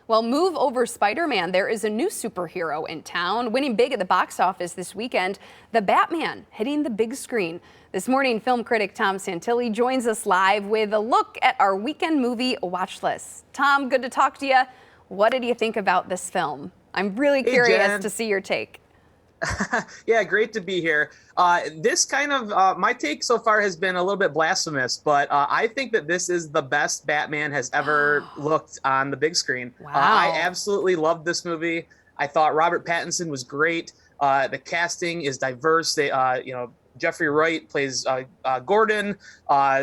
Well, move over Spider-Man. There is a new superhero in town, winning big at the box office this weekend. The Batman hitting the big screen. This morning, film critic Tom Santilli joins us live with a look at our weekend movie watch list. Tom, good to talk to you. What did you think about this film? I'm really curious to see your take. Yeah, great to be here. This kind of my take so far has been a little bit blasphemous, but I think that this is the best Batman has ever looked on the big screen. Wow. I absolutely loved this movie. I thought Robert Pattinson was great. The casting is diverse. Jeffrey Wright plays Gordon.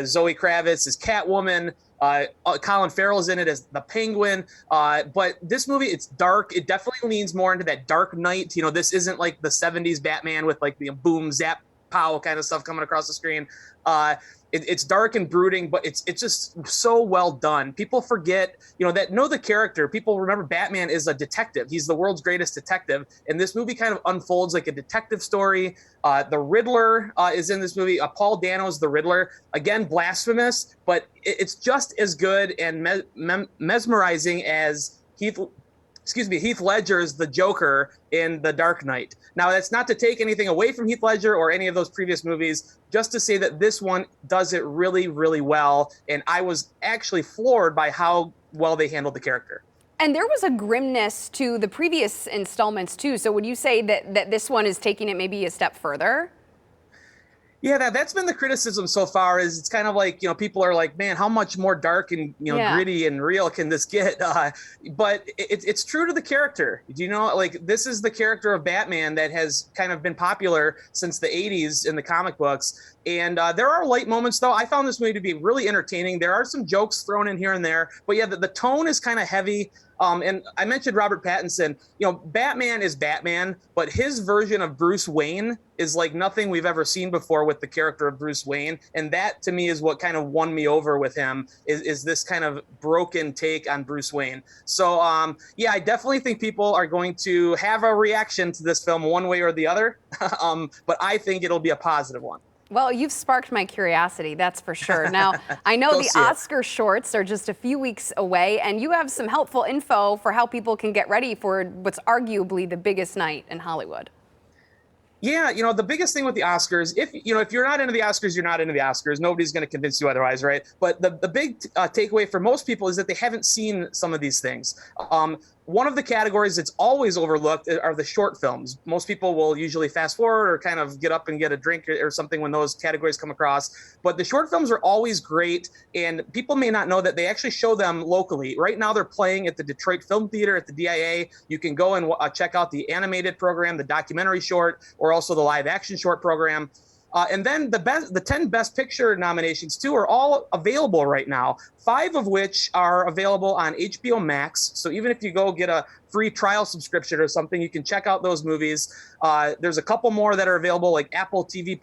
Zoe Kravitz is Catwoman. Colin Farrell's in it as the Penguin. But this movie, it's dark. It definitely leans more into that Dark Knight. This isn't like the 70s Batman with like the boom, zap, pow kind of stuff coming across the screen. It's dark and brooding, but it's just so well done. People forget, that know the character. People remember Batman is a detective. He's the world's greatest detective. And this movie kind of unfolds like a detective story. The Riddler is in this movie. Paul Dano's the Riddler. Again, blasphemous, but it's just as good and mesmerizing as Heath Ledger's the Joker in The Dark Knight. Now, that's not to take anything away from Heath Ledger or any of those previous movies, just to say that this one does it really, really well. And I was actually floored by how well they handled the character. And there was a grimness to the previous installments, too. So would you say that this one is taking it maybe a step further? Yeah, that's been the criticism so far. Is it's kind of like, people are like, man, how much more dark and gritty and real can this get? But it's true to the character. Like this is the character of Batman that has kind of been popular since the 80s in the comic books. And there are light moments, though. I found this movie to be really entertaining. There are some jokes thrown in here and there, but yeah, the tone is kind of heavy. And I mentioned Robert Pattinson. Batman is Batman, but his version of Bruce Wayne is like nothing we've ever seen before with the character of Bruce Wayne. And that, to me, is what kind of won me over with him, is this kind of broken take on Bruce Wayne. So, yeah, I definitely think people are going to have a reaction to this film one way or the other. But I think it'll be a positive one. Well, you've sparked my curiosity, that's for sure. Now, I know the Oscar shorts are just a few weeks away, and you have some helpful info for how people can get ready for what's arguably the biggest night in Hollywood. Yeah, the biggest thing with the Oscars, if you're not into the Oscars, you're not into the Oscars. Nobody's going to convince you otherwise, right? But the big takeaway for most people is that they haven't seen some of these things. One of the categories that's always overlooked are the short films. Most people will usually fast forward or kind of get up and get a drink or something when those categories come across. But the short films are always great, and people may not know that they actually show them locally. Right now, they're playing at the Detroit Film Theater at the DIA. You can go and check out the animated program, the documentary short, or also the live action short program. And then the 10 Best Picture nominations, too, are all available right now, 5 of which are available on HBO Max. So even if you go get a free trial subscription or something, you can check out those movies. There's a couple more that are available, like Apple TV+.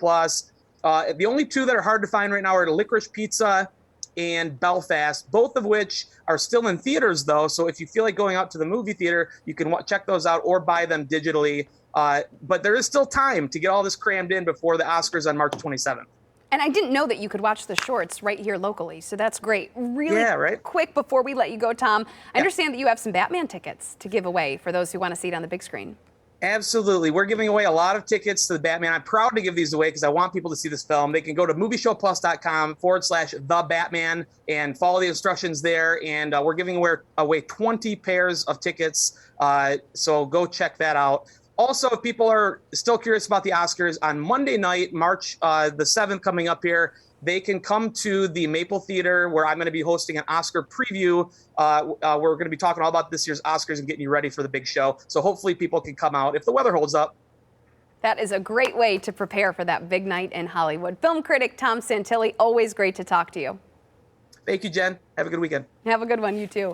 The only 2 that are hard to find right now are Licorice Pizza and Belfast, both of which are still in theaters, though. So if you feel like going out to the movie theater, you can check those out or buy them digitally. But there is still time to get all this crammed in before the Oscars on March 27th. And I didn't know that you could watch the shorts right here locally, so that's great. Really quick before we let you go, Tom, I understand that you have some Batman tickets to give away for those who want to see it on the big screen. Absolutely. We're giving away a lot of tickets to the Batman. I'm proud to give these away because I want people to see this film. They can go to movieshowplus.com/thebatman and follow the instructions there. And we're giving away 20 pairs of tickets. So go check that out. Also, if people are still curious about the Oscars, on Monday night, March the 7th coming up here, they can come to the Maple Theater where I'm going to be hosting an Oscar preview. We're going to be talking all about this year's Oscars and getting you ready for the big show. So hopefully people can come out if the weather holds up. That is a great way to prepare for that big night in Hollywood. Film critic Tom Santilli, always great to talk to you. Thank you, Jen. Have a good weekend. Have a good one, you too.